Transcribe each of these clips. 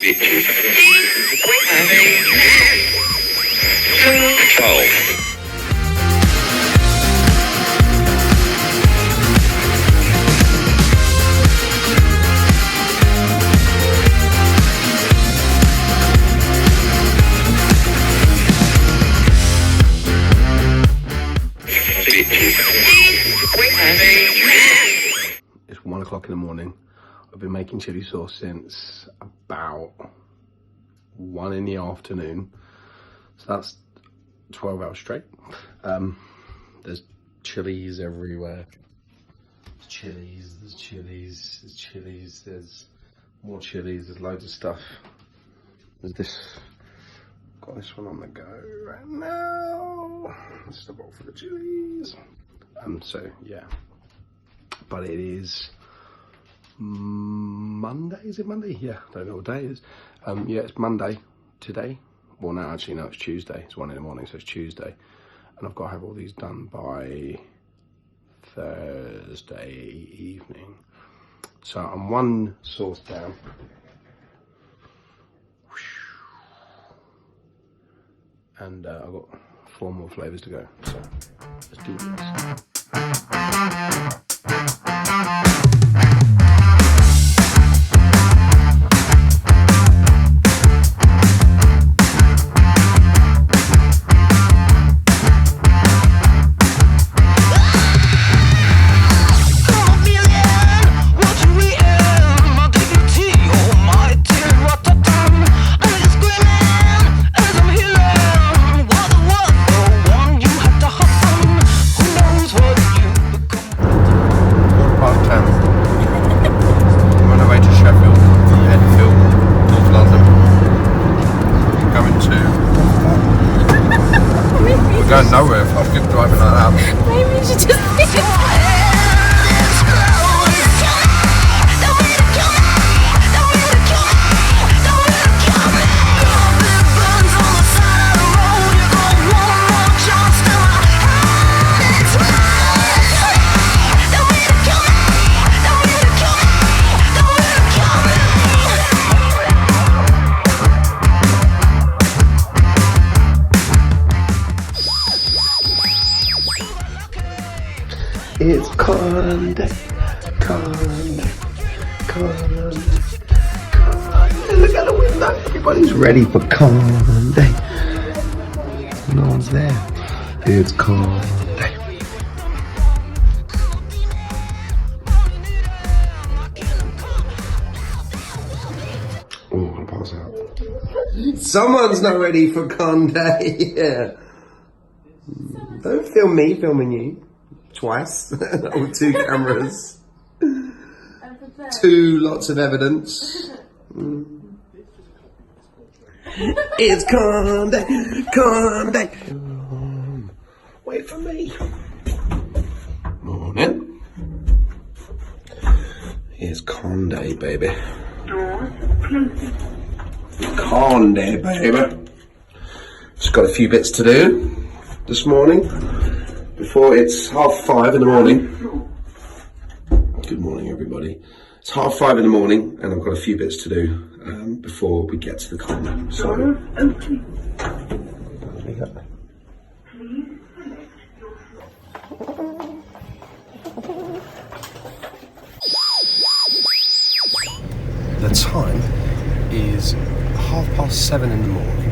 It's 1 o'clock in the morning. I've been making chili sauce since about 1 in the afternoon. So that's 12 hours straight. There's chilies everywhere. There's chilies, there's more chilies, there's loads of stuff. There's this, got this one on the go right now. This is the bowl for the chilies. So yeah, but it is Monday, is it Monday? Yeah, I don't know what day it is. Yeah, it's Monday today. Well, no, actually, no, it's Tuesday. It's 1 in the morning, so it's Tuesday. And I've got to have all these done by Thursday evening. So I'm one sauce down. And I've got 4 more flavours to go. So let's do this. Going nowhere if I keep driving like that. Maybe you should just It's Conde. Look out the window. Everybody's ready for Conde. No one's there. It's Conde. Oh, I'm gonna pass out. Someone's not ready for Conde. Yeah. Don't film me filming you. Twice, with 2 cameras, 2 lots of evidence. It's Conde. Wait for me. Morning. Here's Conde, baby. Conde, baby. Just got a few bits to do this morning. Before it's 5:30 in the morning. Good morning, everybody. It's 5:30 in the morning, and I've got a few bits to do before we get to the con. So, the time is 7:30 in the morning.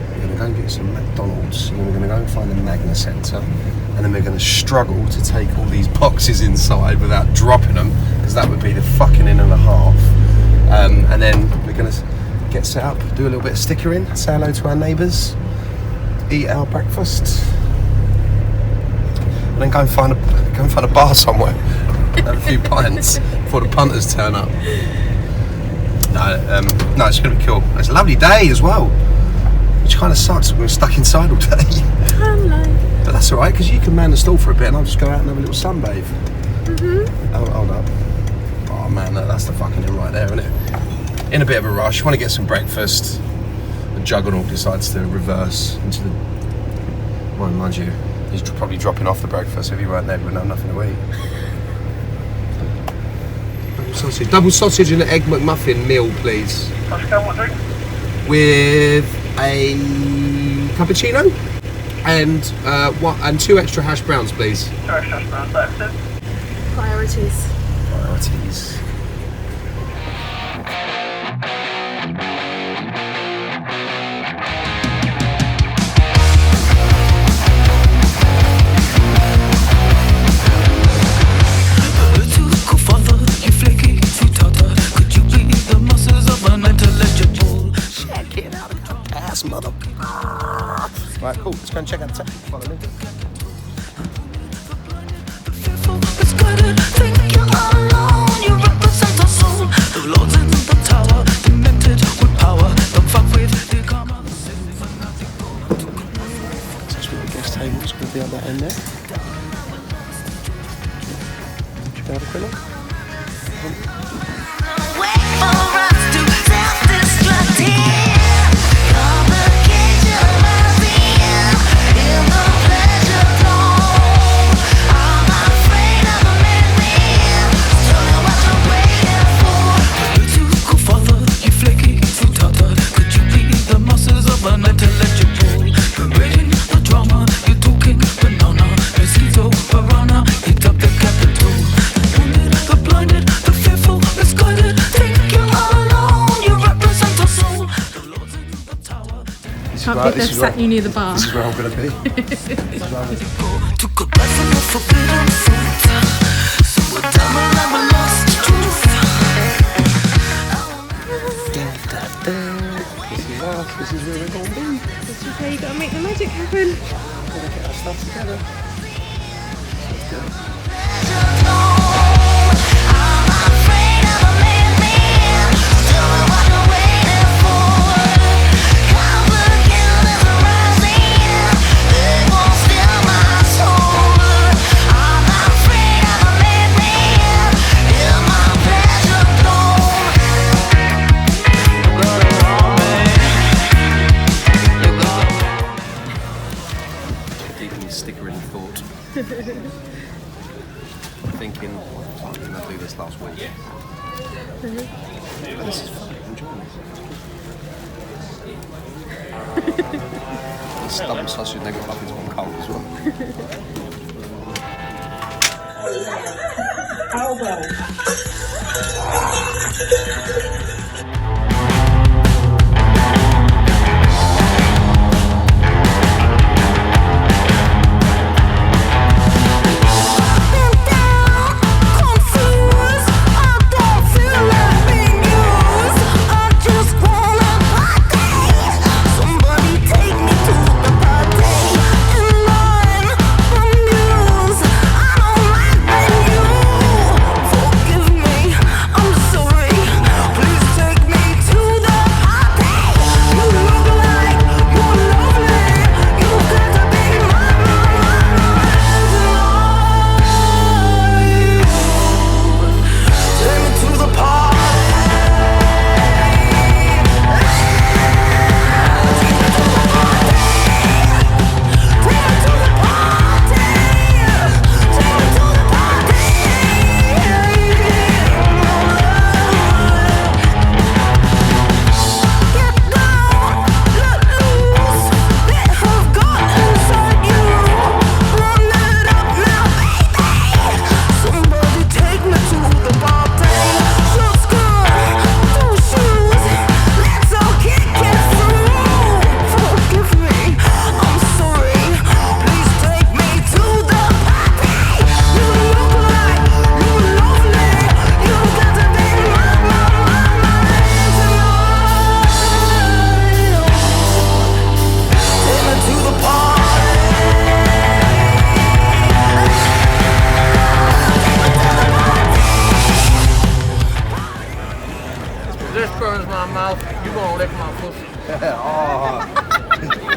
We're going to go and get some McDonald's, and then we're going to go and find the Magna Centre, and then we're going to struggle to take all these boxes inside without dropping them, because that would be the fucking in and a half. And then we're going to get set up, do a little bit of stickering, say hello to our neighbours, eat our breakfast, and then go and find a bar somewhere, have a few pints before the punters turn up. No, it's going to be cool. It's a lovely day as well. Which kind of sucks, we're stuck inside all day. Hello. But that's alright, because you can man the stall for a bit and I'll just go out and have a little sunbathe. Oh, hold up. Oh man, that's the fucking in right there, isn't it? In a bit of a rush, want to get some breakfast. The juggernaut decides to reverse into the... Well, mind you, he's probably dropping off the breakfast. If he weren't there, we wouldn't have nothing to eat. Sausage. Double sausage and an egg McMuffin meal, please. What drink? With a cappuccino and 2 extra hash browns, please. 2 extra hash browns, that's it. Priorities. Priorities. Mother. Right, cool. Let's go and check out the tech. Follow me. It's good to think you're alone. You represent our soul. The lords in the tower, demented with power. Don't fuck with the karma. That's where the guest table's going to be on that end there. Should we have a quick look? Wait for us to self-destruct here. Can't believe they've sat you near the bar. This is where I'm going to be. Took a bite from the forbidden fruit. So we're dumb and we lost truth. This is us. This is where we're going to be. This is where you got to make the magic happen. Gotta get our stuff together. Let's go. Sticker in thought. I'm thinking, why didn't I do this last week? This is fun, I'm enjoying this. The stubborn sausage they got up into one cold as well.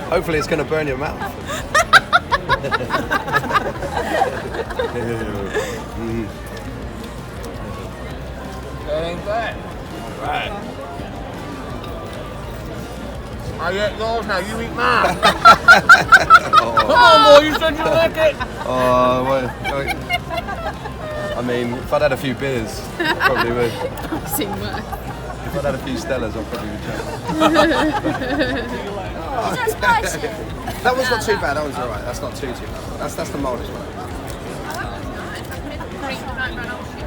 Hopefully it's going to burn your mouth. That ain't bad. Right. I get yours now, you eat mine. Come on, boy, you said you like it. Oh, well, I mean, if I'd had a few beers, probably would. I've seen worse. If I'd had a few Stellas, I'd probably be jumping. Is that spicy? That one's not too bad. That one's alright. That's not too bad. That's the mildest one.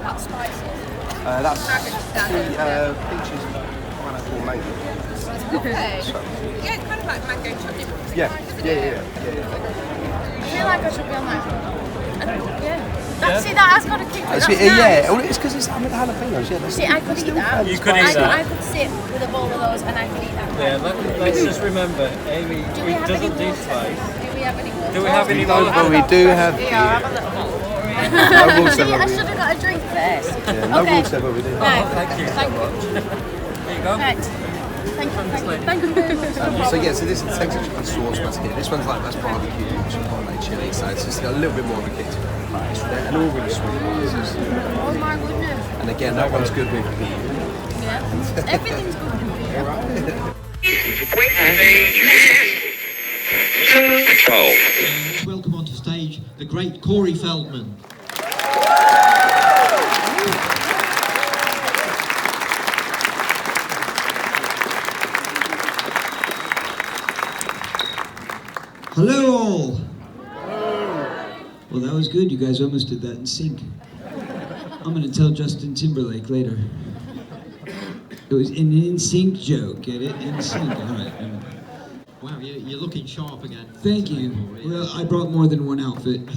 That's spicy. That's peaches, pineapple, mango. Okay. So, Yeah, it's kind of like mango chutney. yeah. I feel like I should be on that. See, that has got a kick. That's nice. Yeah, well, it's because it's jalapenos. Yeah, See, I could eat that. You could eat that. I could sit with a bowl of those and I could eat that. Yeah, let's just remember, Amy doesn't do spice. Do we have any more? Do we have any more? Well, we do have. Yeah, have a little bowl. No water, See, I but should have got a drink first. yeah, no water, but we do. No, Thank you so thank you. much. There you go. Right. Thank you very much. So yeah, so this is Texas chicken sauce that's here. This one's like that's barbecue, chipotle, chili. So it's just a little bit more of a kick to it. And all really sweet. Oh my goodness. And again, that one's good with beef. Yeah. Everything's good with beer. Welcome onto stage the great Corey Feldman. Hello all! Well, that was good. You guys almost did that in sync. I'm going to tell Justin Timberlake later. It was an in-sync joke, get it? In sync, all right. Wow, you're looking sharp again. Thank you. Well, I brought more than one outfit.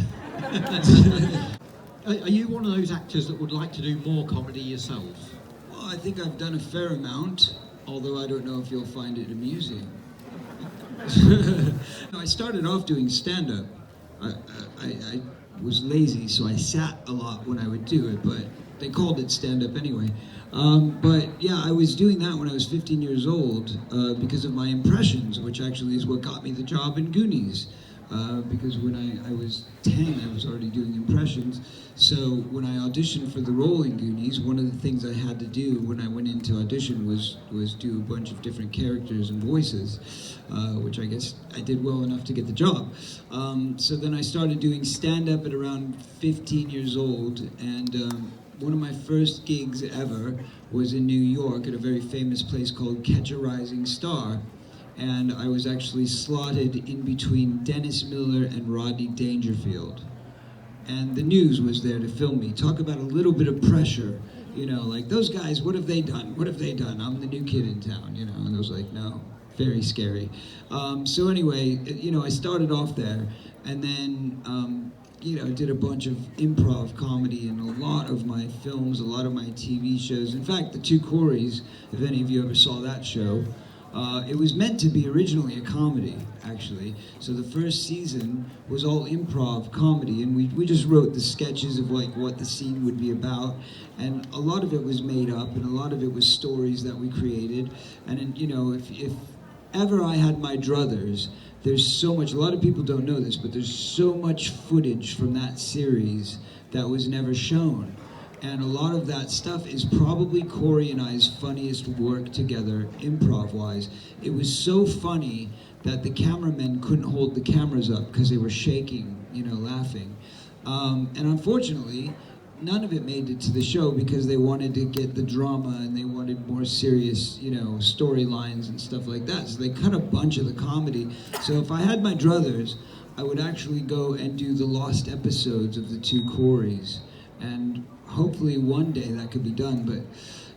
Are you one of those actors that would like to do more comedy yourself? Well, I think I've done a fair amount, although I don't know if you'll find it amusing. I started off doing stand-up. I was lazy, so I sat a lot when I would do it, but they called it stand-up anyway. But yeah, I was doing that when I was 15 years old because of my impressions, which actually is what got me the job in Goonies. Because when I was 10, I was already doing impressions. So when I auditioned for the role in Goonies, one of the things I had to do when I went into audition was do a bunch of different characters and voices, which I guess I did well enough to get the job. So then I started doing stand-up at around 15 years old, and one of my first gigs ever was in New York at a very famous place called Catch a Rising Star. And I was actually slotted in between Dennis Miller and Rodney Dangerfield. And the news was there to film me. Talk about a little bit of pressure, you know, like, those guys, what have they done? What have they done? I'm the new kid in town, you know, and I was like, no, very scary. So anyway, you know, I started off there, and then, you know, did a bunch of improv comedy in a lot of my films, a lot of my TV shows. In fact, the Two Coreys, if any of you ever saw that show, it was meant to be originally a comedy, actually. So the first season was all improv comedy, and we just wrote the sketches of like what the scene would be about, and a lot of it was made up, and a lot of it was stories that we created. And you know, if ever I had my druthers, there's so much, a lot of people don't know this, but there's so much footage from that series that was never shown. And a lot of that stuff is probably Corey and I's funniest work together, improv-wise. It was so funny that the cameramen couldn't hold the cameras up because they were shaking, you know, laughing. And unfortunately, none of it made it to the show because they wanted to get the drama and they wanted more serious, you know, storylines and stuff like that. So they cut a bunch of the comedy. So if I had my druthers, I would actually go and do the lost episodes of the Two Coreys. And hopefully one day that could be done, but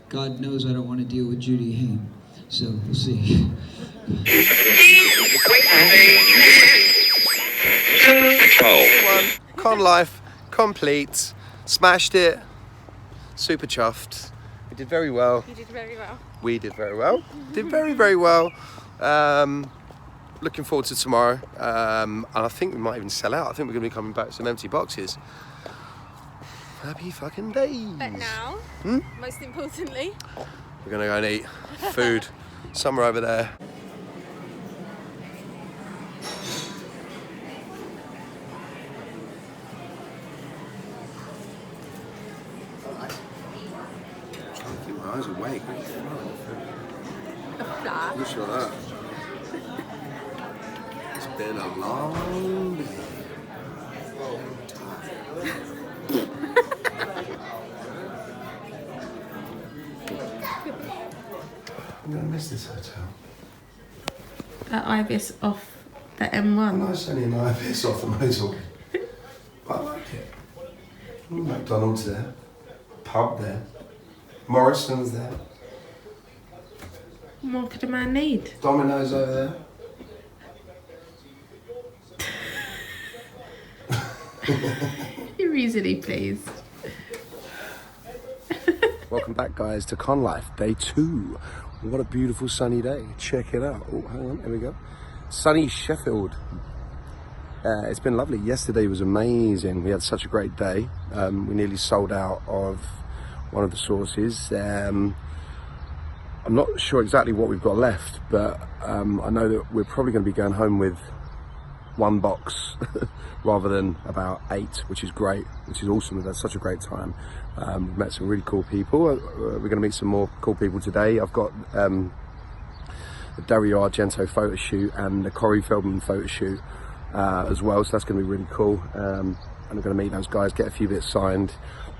God knows I don't want to deal with Judy Hayne. So we'll see. Con life, complete, smashed it, super chuffed. We did very well. You did very well. We did very well. Did very, very well. Looking forward to tomorrow. And I think we might even sell out. I think we're going to be coming back with some empty boxes. Happy fucking days. But now, most importantly, we're gonna go and eat food somewhere over there. I'm trying to keep my eyes awake. You sure that? It's been a long day. I'm going to miss this hotel. That Ibis off the I know M1. it's only an Ibis off the motorway, but I like it. McDonald's there, pub there, Morrison's there, What more could a man need? Domino's over there. You're easily pleased. Welcome back, guys, to Con Life, day 2. What a beautiful sunny day. Check it out. Oh, hang on, here we go. Sunny Sheffield. It's been lovely. Yesterday was amazing. We had such a great day. We nearly sold out of one of the sauces. I'm not sure exactly what we've got left, but I know that we're probably going to be going home with 1 box rather than about 8, which is great, which is awesome. We've had such a great time. We've met some really cool people. We're going to meet some more cool people today. I've got the Dario Argento photo shoot and the Corey Feldman photo shoot as well, so that's going to be really cool. And I'm going to meet those guys, get a few bits signed.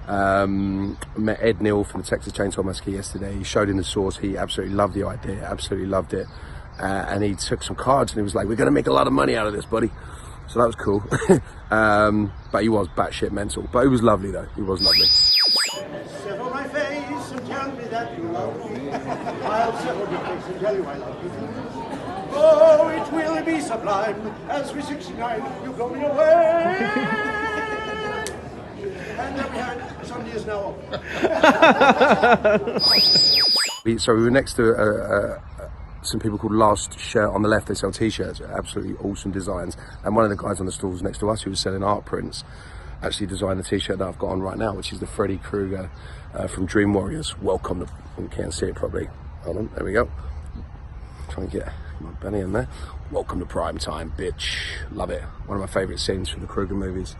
Met Ed Neal from the Texas Chainsaw Massacre yesterday. He showed in the source. He absolutely loved the idea, absolutely loved it. And he took some cards and he was like, we're going to make a lot of money out of this, buddy. So that was cool. But he was batshit mental. But it was lovely though, he was lovely. Settle my face and tell me that you love me. I'll settle your face and tell you I love you. Oh, it will be sublime as we 69 you blow me away. And there we had Sunday is now over. So we were next to some people called Last Shirt on the left. They sell t-shirts, absolutely awesome designs. And one of the guys on the stalls next to us who was selling art prints actually designed the t-shirt that I've got on right now, which is the Freddy Krueger from Dream Warriors. Welcome to, you can't see it properly. Hold on, there we go. Try and get my belly in there. Welcome to prime time, bitch. Love it. One of my favourite scenes from the Krueger movies.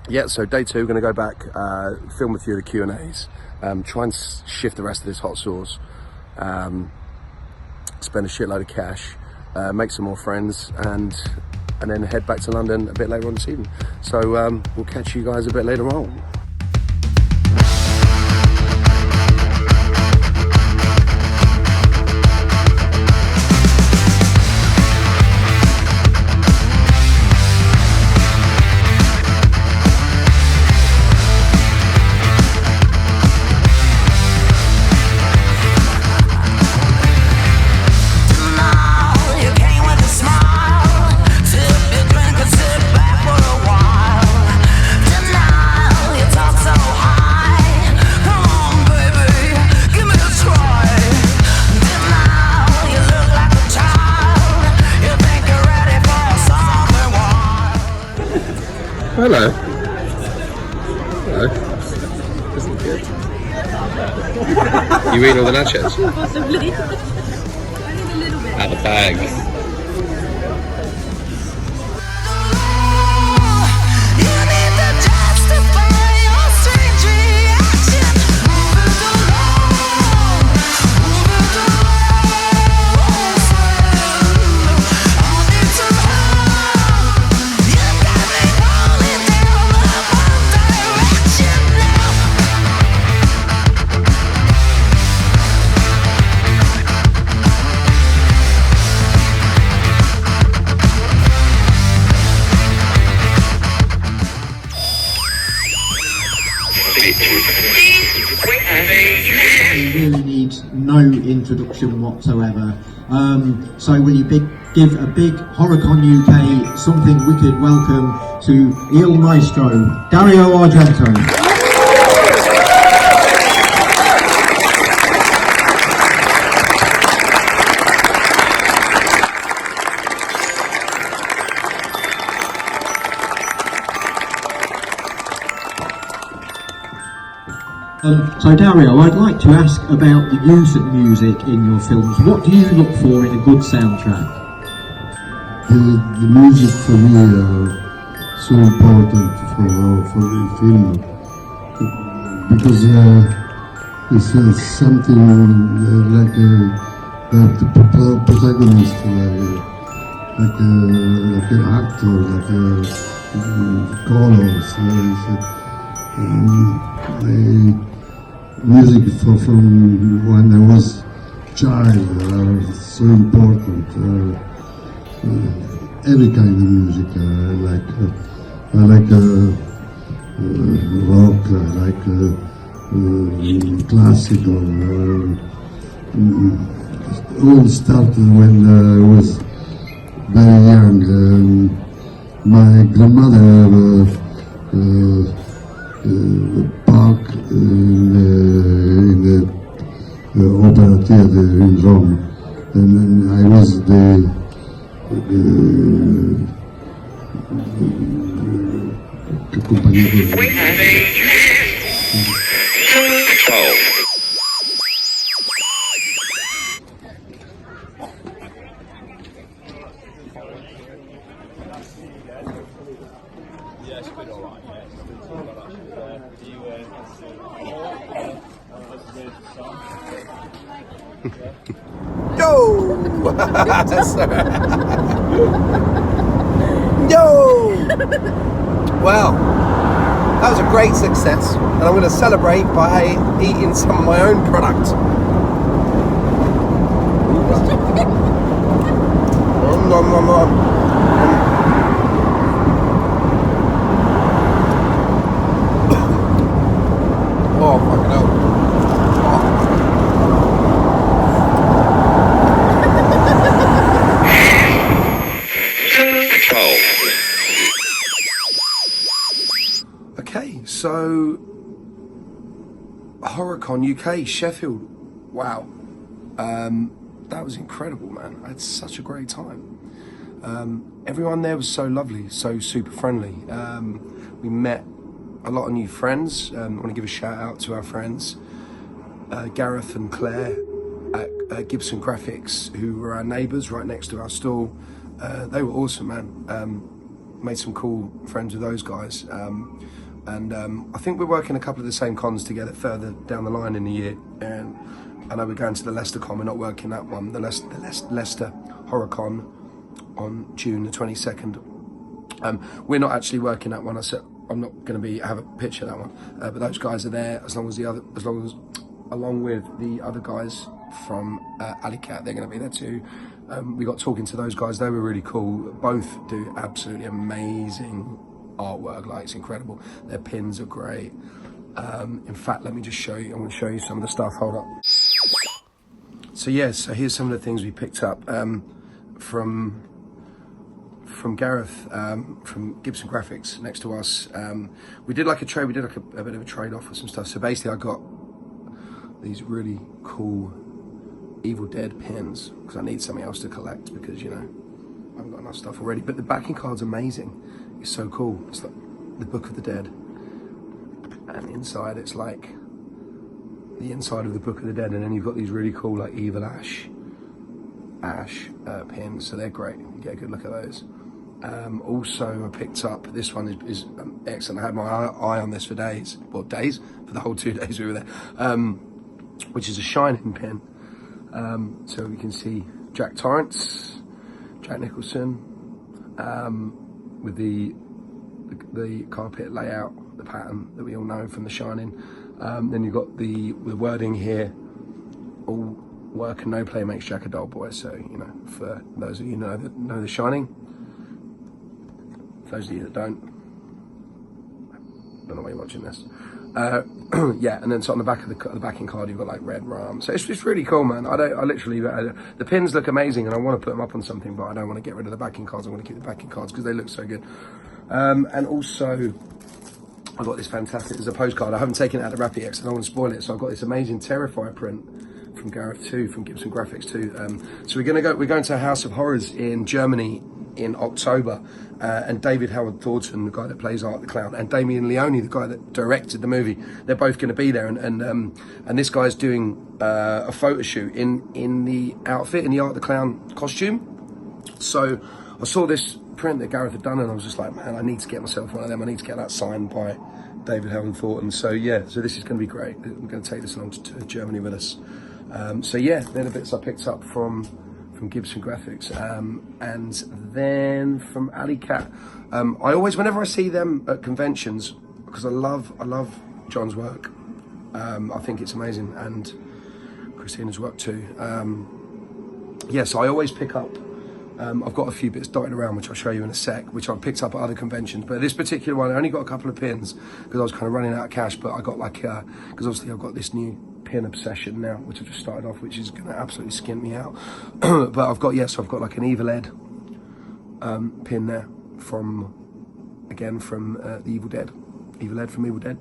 Yeah, so day 2, we're going to go back, film a few of the Q&As, try and shift the rest of this hot sauce, spend a shitload of cash, make some more friends, and then head back to London a bit later on this evening. So we'll catch you guys a bit later on. Hello. Hello. Isn't it good? You eating all the nachos? Possibly. I need a little bit. Out the bag. It really needs no introduction whatsoever. So will you give a big HorrorConUK something wicked welcome to Il Maestro, Dario Argento. So Dario, I'd like to ask about the use of music in your films. What do you look for in a good soundtrack? The music for me is so important for the film because it's something like the protagonist, like an actor, like colors. Music from when I was child are so important. Every kind of music I like rock, I like classical. All started when I was very young. My grandmother park in the opera theater in Rome, and then I was the Yo! Yo! Well, that was a great success, and I'm going to celebrate by eating some of my own product. Oh, fucking hell. Okay, so HorrorConUK, Sheffield. Wow. That was incredible, man. I had such a great time. Everyone there was so lovely, so super friendly. We met a lot of new friends. I want to give a shout out to our friends, Gareth and Claire at Gibson Graphics, who were our neighbours right next to our stall. They were awesome, man. Made some cool friends with those guys. And I think we're working a couple of the same cons together further down the line in the year. And I know we're going to the Leicester Con, we're not working that one, the Leicester HorrorCon on June the 22nd. We're not actually working that one. I said I'm not going to have a picture of that one, but those guys are there along with the other guys from Alicat. They're going to be there too. We got talking to those guys. They were really cool. Both do absolutely amazing artwork. Like, it's incredible. Their pins are great. In fact, let me just show you. I'm going to show you some of the stuff. Hold up. So yes, so here's some of the things we picked up from Gareth from Gibson Graphics next to us. We did like a trade. We did like a bit of a trade off with some stuff. So basically, I got these really cool Evil Dead pins because I need something else to collect because, you know, I haven't got enough stuff already. But the backing card's amazing. It's so cool. It's like the Book of the Dead, and inside it's like the inside of the Book of the Dead, and then you've got these really cool like Evil Ash pins. So they're great. You get a good look at those. Also, I picked up, this one is excellent. I had my eye on this for days, for the whole 2 days we were there, which is a Shining pin. So we can see Jack Torrance, Jack Nicholson, with the carpet layout, the pattern that we all know from The Shining. Then you've got the wording here, all work and no play makes Jack a dull boy. So, you know, for those of you that know The Shining, for those of you that don't know why you're watching this. Yeah, and then so on the back of the backing card, you've got like red rum. So it's really cool, man. I literally, the pins look amazing, and I want to put them up on something, but I don't want to get rid of the backing cards. I want to keep the backing cards because they look so good. And also, I got this fantastic. There's a postcard. I haven't taken it out of the wrap yet because I don't want to spoil it. So I've got this amazing Terrifier print from Gareth too, from Gibson Graphics too. So we're going to a House of Horrors in Germany in October, and David Howard Thornton, the guy that plays Art the Clown, and Damien Leone, the guy that directed the movie, they're both going to be there, and this guy's doing a photo shoot in the outfit, in the Art the Clown costume. So I saw this print that Gareth had done, and I was just like, man, I need to get myself one of them. I need to get that signed by David Howard Thornton. So yeah, so this is going to be great. We're going to take this along to Germany with us. So yeah, they're the bits I picked up from Gibson Graphics, and then from Alicat. I always, whenever I see them at conventions, because I love John's work, I think it's amazing, and Christina's work too. Yes, I always pick up. I've got a few bits dotted around, which I'll show you in a sec, which I've picked up at other conventions. But this particular one, I only got a couple of pins because I was kind of running out of cash. But I got like, because obviously I've got this new pin obsession now, which I've just started off, which is going to absolutely skin me out. But I've got, yes, I've got like an Evil Ed pin there from the Evil Dead. Evil Ed from Evil Dead.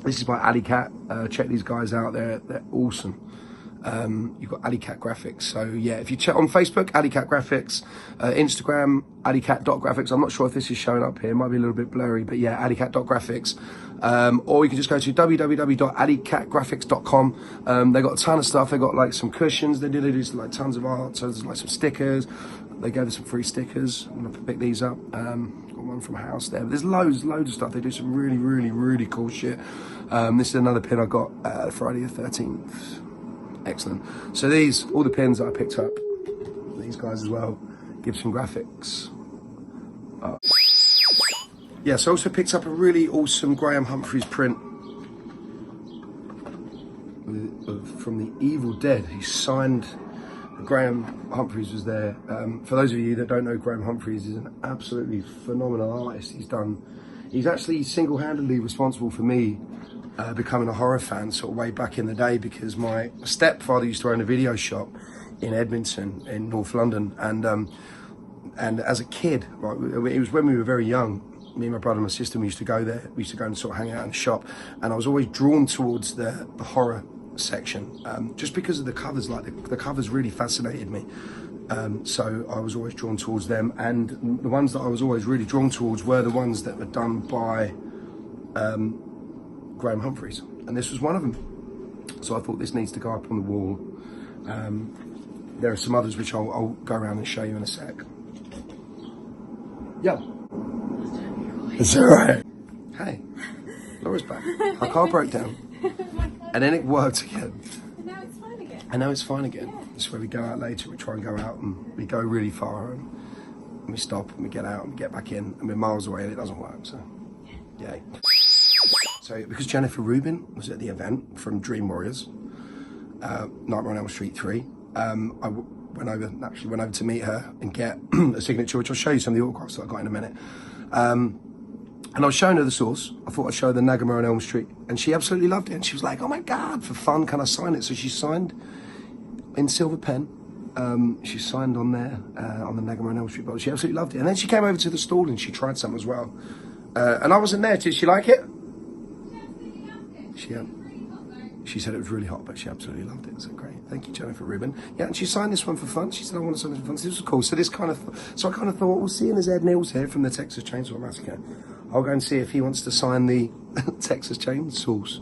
This is by Alley Cat. Check these guys out, they're awesome. You've got Alley Cat Graphics. So yeah, if you check on Facebook, Alley Cat Graphics, Instagram, alleycat.graphics. I'm not sure if this is showing up here, it might be a little bit blurry, but yeah, alleycat.graphics. Or you can just go to www.alleycatgraphics.com. They got a ton of stuff. They got like some cushions. They do like tons of art. So there's like some stickers. They gave us some free stickers. I'm gonna pick these up. Got one from House there. But there's loads of stuff. They do some really cool shit. This is another pin I got Friday the 13th. Excellent. So these, all the pins that I picked up, these guys as well, Gibson Graphics. Yes, I also picked up a really awesome Graham Humphreys print from the Evil Dead. He signed, Graham Humphreys was there. For those of you that don't know, Graham Humphreys is an absolutely phenomenal artist. He's actually single-handedly responsible for me becoming a horror fan sort of way back in the day, because my stepfather used to own a video shop in Edmonton in North London, and as a kid, right, it was when we were very young, me and my brother and my sister, we used to go there, we used to go and sort of hang out in the shop, and I was always drawn towards the horror section, just because of the covers. Like the covers really fascinated me, so I was always drawn towards them, and the ones that I was always really drawn towards were the ones that were done by Graham Humphreys, and this was one of them. So I thought this needs to go up on the wall. There are some others which I'll go around and show you in a sec. Yeah. It's alright. Hey, Laura's back. Her car broke down, and then it worked again. And now it's fine again. And now it's fine again. Yeah. This is where we go out later. We try and go out, and we go really far, and we stop, and we get out, and we get back in, and we're miles away, and it doesn't work. So, yay. So, because Jennifer Rubin was at the event from Dream Warriors, Nightmare on Elm Street 3, I went over to meet her and get a signature, which I'll show you some of the autographs that I got in a minute. And I was showing her the source. I thought I'd show her the Nightmare on Elm Street, and she absolutely loved it. And she was like, "Oh my God, for fun, can I sign it?" So she signed in silver pen. She signed on there, on the Nightmare on Elm Street bottle. She absolutely loved it. And then she came over to the stall and she tried some as well. And I wasn't there. Did she like it? She said it was really hot, but she absolutely loved it. So great. Thank you, Jennifer Rubin. Yeah, and she signed this one for fun. She said, "I want to sign this for fun." So this was cool. So I kind of thought, well, seeing as Ed Neal's here from the Texas Chainsaw Massacre, I'll go and see if he wants to sign the Texas Chainsaw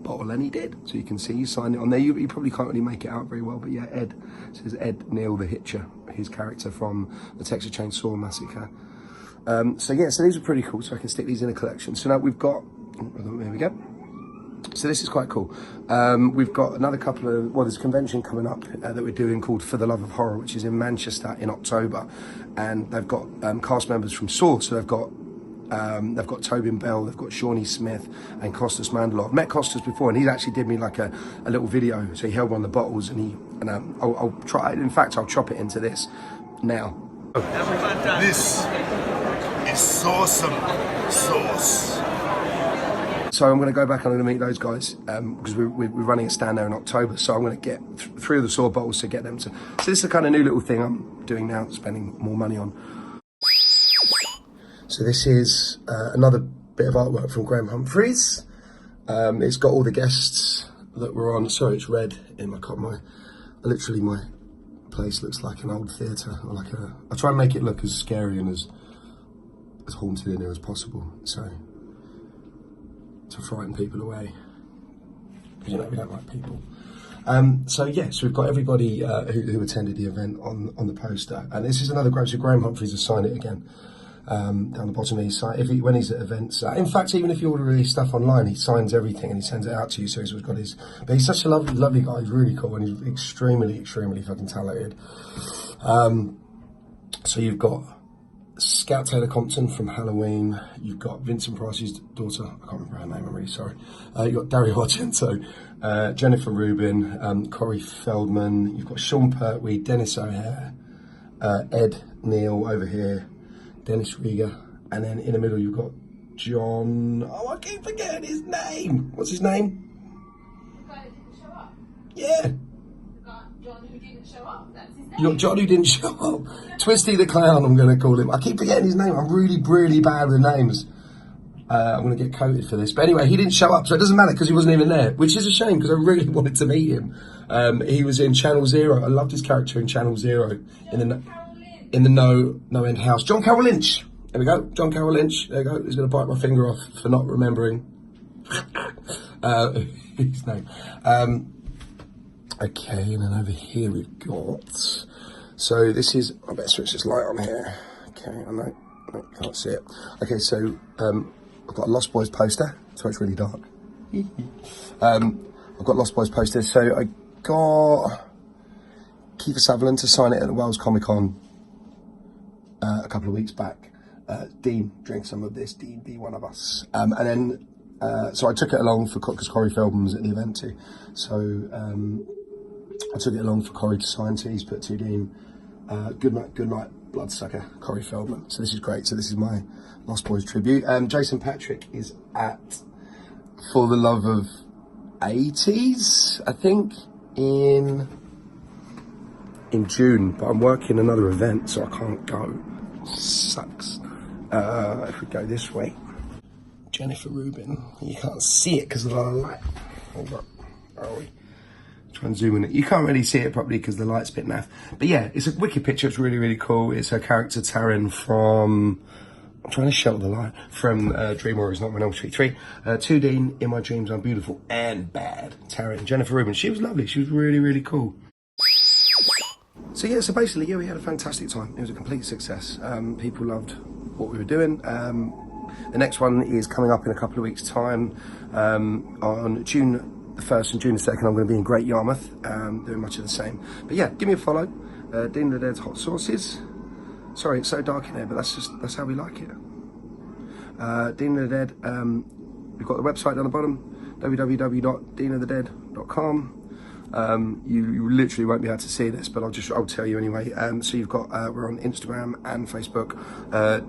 bottle, and he did. So you can see he signed it on there. You probably can't really make it out very well, but yeah, Ed. It says Ed Neal the Hitcher, his character from the Texas Chainsaw Massacre. So yeah, so these are pretty cool. So I can stick these in a collection. So now we've got, there we go. So this is quite cool. We've got another couple of, well, there's a convention coming up that we're doing called For the Love of Horror, which is in Manchester in October, and they've got cast members from Saw. So they've got Tobin Bell, they've got Shawnee Smith and Costas Mandalov. I've met Costas before, and he actually did me like a little video. So he held one of the bottles, and I'll try. In fact, I'll chop it into this now. This is awesome sauce. So I'm going to go back and I'm going to meet those guys because we're running a stand there in October. So I'm going to get 3 of the Saw bottles to get them to. So this is the kind of new little thing I'm doing now, spending more money on. So this is another bit of artwork from Graham Humphreys. It's got all the guests that were on. Sorry, it's red in my car. Literally my place looks like an old theatre, or like I try and make it look as scary and as haunted in there as possible. So to frighten people away, because you know we don't like people. So yes, we've got everybody who attended the event on the poster, and this is another Graham. So Graham Humphreys has signed it again down the bottom of his site. When he's at events, in fact, even if you order his stuff online, he signs everything and he sends it out to you. So he's got his. But he's such a lovely guy. He's really cool, and he's extremely fucking talented. So you've got Scout Taylor Compton from Halloween. You've got Vincent Price's daughter. I can't remember her name, I'm really sorry. You've got Dario Argento, Jennifer Rubin, Corey Feldman. You've got Sean Pertwee, Dennis O'Hare, Ed Neal over here, Dennis Rieger. And then in the middle you've got John... Oh, I keep forgetting his name. What's his name? The guy that didn't show up. Yeah. The guy, John, who didn't show up. That's his name. You got John who didn't show up. Twisty the Clown, I'm going to call him. I keep forgetting his name. I'm really, really bad with names. I'm going to get quoted for this. But anyway, he didn't show up, so it doesn't matter because he wasn't even there, which is a shame because I really wanted to meet him. He was in Channel Zero. I loved his character in Channel Zero. In the No End House. John Carroll Lynch. There we go. John Carroll Lynch. There we go. He's going to bite my finger off for not remembering his name. Okay, and then over here we've got... So this is... I better switch this light on here. Okay, I know. No, can't see it. Okay, so I've got a Lost Boys poster. So it's really dark. I've got Lost Boys poster. So I got Kiefer Sutherland to sign it at the Wales Comic Con a couple of weeks back. Dean, drink some of this. Dean, be one of us. And then, so I took it along for because Corey Feldman was at the event too. So I took it along for Corey to sign. So he's put to Dean. Good night, Bloodsucker, Corey Feldman. So this is great. So this is my Lost Boys tribute. Jason Patrick is at For the Love of 80s, I think, in June. But I'm working another event, so I can't go. Sucks. If we go this way, Jennifer Rubin. You can't see it because of the light. Hold up. Are we? Try and zoom in it. You can't really see it properly because the light's a bit naff. But yeah, it's a wicked picture. It's really, really cool. It's her character Taryn from... I'm trying to shelter the light. From Dream Warriors, not Elm Street 3. To Dean, In My Dreams I'm Beautiful and Bad. Taryn, Jennifer Rubin. She was lovely. She was really, really cool. So yeah, so basically, yeah, we had a fantastic time. It was a complete success. People loved what we were doing. The next one is coming up in a couple of weeks' time. On June the 1st and June the 2nd, I'm going to be in Great Yarmouth, doing much of the same. But yeah, give me a follow. Dean the Dead's Hot Sauces. Sorry, it's so dark in there, but that's how we like it. Dean the Dead, we've got the website down the bottom, www.deanofthedead.com. You literally won't be able to see this, but I'll tell you anyway. So you've got, we're on Instagram and Facebook, at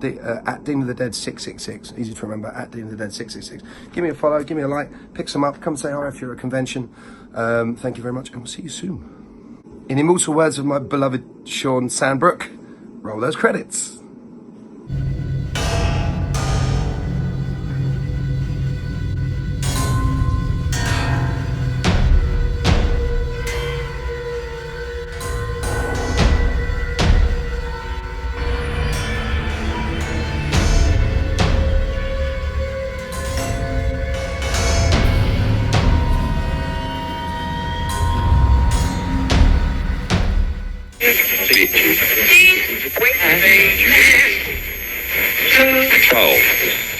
Dean of the Dead 666, easy to remember, at Dean of the Dead 666. Give me a follow, give me a like, pick some up, come say hi if you're at a convention. Thank you very much, and we'll see you soon. In immortal words of my beloved Sean Sandbrook, roll those credits. Wait, 12.